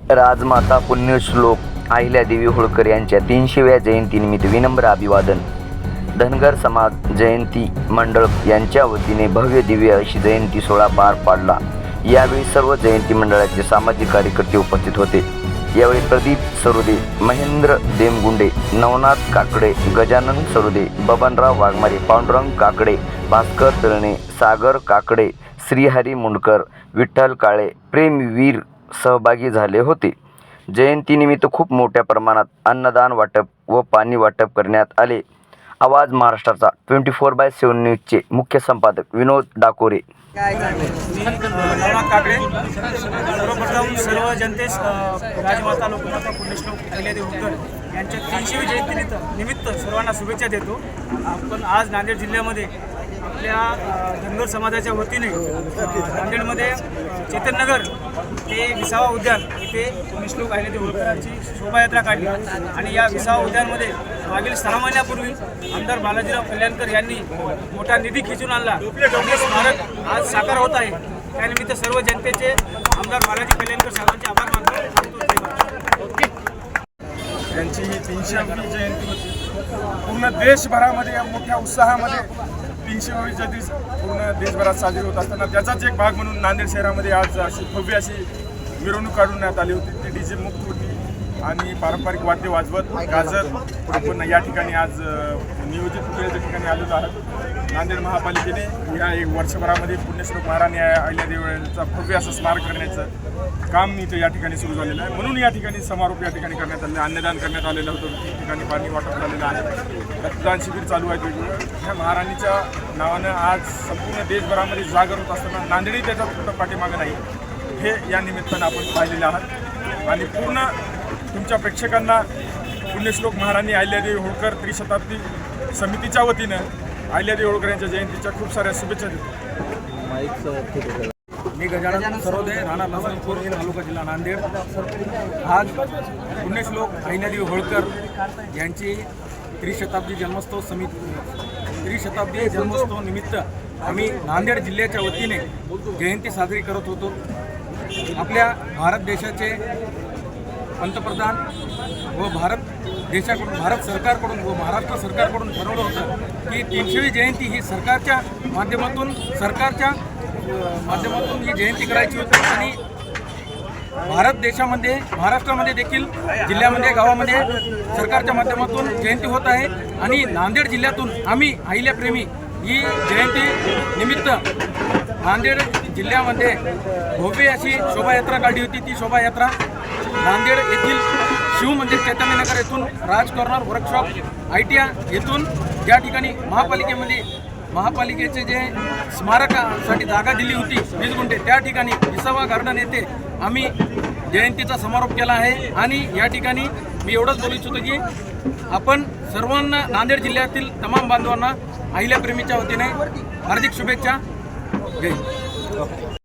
राजमाता पुण्यश्लोक अहिल्यादेवी होळकर यांच्या 300व्या जयंतीनिमित्त विनम्र अभिवादन. धनगर समाज जयंती मंडळ यांच्या वतीने भव्य दिव्य अशी जयंती सोहळा पार पाडला. यावेळी सर्व जयंती मंडळाचे सामाजिक कार्यकर्ते उपस्थित होते. यावेळी प्रदीप सरोदे, महेंद्र देमगुंडे, नवनाथ काकडे, गजानन सरोदे, बबनराव वाघमारे, पांडुरंग काकडे, भास्कर तळणे, सागर काकडे, श्रीहरी मुंडकर, विठ्ठल काळे, प्रेमवीर सहभागी झाले होते. जयंतीनिमित्त खूप मोठ्या प्रमाणात अन्नदान वाटप व पाणी वाटप करण्यात आले. आवाज महाराष्ट्राचा 24/7 न्यूजचे मुख्य संपादक विनोद डाकोरे. नवनाथ काकडे. सर्वप्रथम सर्व जनतेस राजमाता लोकमाता पुण्यश्लोक अहिल्यादेवी होळकर यांच्या 300वी जयंतीनिमित्त सर्वांना शुभेच्छा देतो. आपण आज नांदेड जिल्ह्यामध्ये आपल्या धनगर समाजाच्या वतीने नांदेडमध्ये चेतननगर ते विसावा उद्यान इथे पुण्यश्लोक अहिल्यादेवी होळकरांची शोभायात्रा काढली आणि या विसावा उद्यानमध्ये मागील 6 महिन्यापूर्वी आमदार बालाजीराव कल्याणकर यांनी मोठा निधी खिचून आणला आणि स्मारक आज साकार होत आहे. त्यानिमित्त सर्व जनतेचे आमदार बालाजी कल्याणकर साहेबांचे आभार मानतो. यांची 300वी जयंती होती. पूर्ण देशभरामध्ये या मोठ्या उत्साहामध्ये 300वी जयंती पूर्ण देशभरात साजरी होत असताना त्याचाच एक भाग म्हणून नांदेड शहरामध्ये आज अशी भव्य अशी मिरवणूक काढण्यात आली होती. ती डीजे मुक्त होती आणि पारंपरिक वाद्य वाजवत गाजर आपण या ठिकाणी आज नियोजित केलेल्या ठिकाणी आलेलो आहोत. नांदेड महापालिकेने या एक वर्षभरामध्ये पुण्यश्लोक महाराणी अहिल्यादेवीचा भव्य असं स्मारक करण्याचं काम इथं या ठिकाणी सुरू झालेलं आहे. म्हणून या ठिकाणी समारोप या ठिकाणी करण्यात आलेला, अन्नदान करण्यात आलेलं होतं. ठिकाणी पाणी वाटप झालेलं आहे, रक्तदान शिबिर चालू आहे वेगवेगळं. ह्या महाराणीच्या नावानं आज संपूर्ण देशभरामध्ये जागर होत असताना नांदेडही त्याच्यात कुठं पाठीमागं नाही हे या निमित्तानं आपण पाहिलेलं आहात. आणि पूर्ण तुमच्या प्रेक्षकांना पुण्यश्लोक महाराणी अहिल्यादेवी होळकर त्रिशताब्दी समितीच्या वतीनं अहिल्यादेवी होळकर यांच्या जयंतीच्या खूप साऱ्या शुभेच्छा देतो. मी गजानन सरोदे, राणा नसलपूर, तालुका जिल्हा नांदेड. आज पुण्यश्लोक अहिल्यादेवी होळकर यांची त्रिशताब्दी जन्मोत्सव निमित्त आम्ही नांदेड जिल्ह्याच्या वतीने जयंती साजरी करत होतो. आपल्या भारत देशाचे पंतप्रधान व भारत सरकारकडून व महाराष्ट्र सरकारकडून ठरवलं होतं की 300वी जयंती ही सरकारच्या माध्यमातून ही जयंती करायची होती. आणि भारत देशामध्ये महाराष्ट्रामध्ये देखील जिल्ह्यामध्ये गावामध्ये सरकारच्या माध्यमातून जयंती होत आहे. आणि नांदेड जिल्ह्यातून आम्ही अहिल्याप्रेमी ही जयंती निमित्त नांदेड जिल्ह्यामध्ये भव्य अशी शोभायात्रा काढली होती. ती शोभायात्रा नांदेड येथील शिव मंदिर चैतन्यनगर येथून राज कॉर्नर वर्कशॉप ITI येथून ज्या ठिकाणी महापालिकेचे जे स्मारकासाठी जागा दिली होती 20 गुंठे, त्या ठिकाणी विसावा गार्डन येथे आम्ही जयंतीचा समारोप केला आहे. आणि या ठिकाणी मी एवढंच बोलू इच्छितो की आपण सर्वांना नांदेड जिल्ह्यातील तमाम बांधवांना अहिल्याप्रेमीच्या वतीने हार्दिक शुभेच्छा. जय हिंद.